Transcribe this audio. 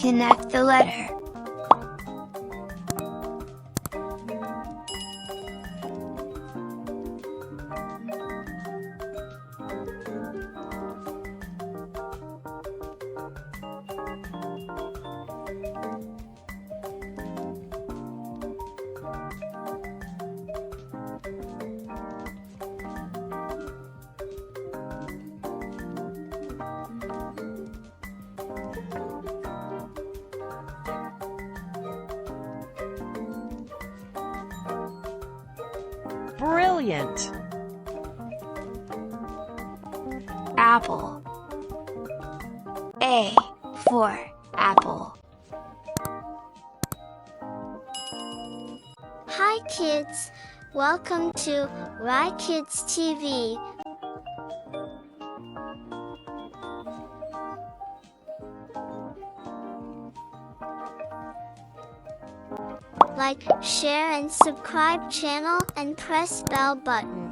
Connect the letter. Brilliant! Apple. A for apple. Hi kids, welcome to Rye Kids TV. Like, share and subscribe channel and press bell button.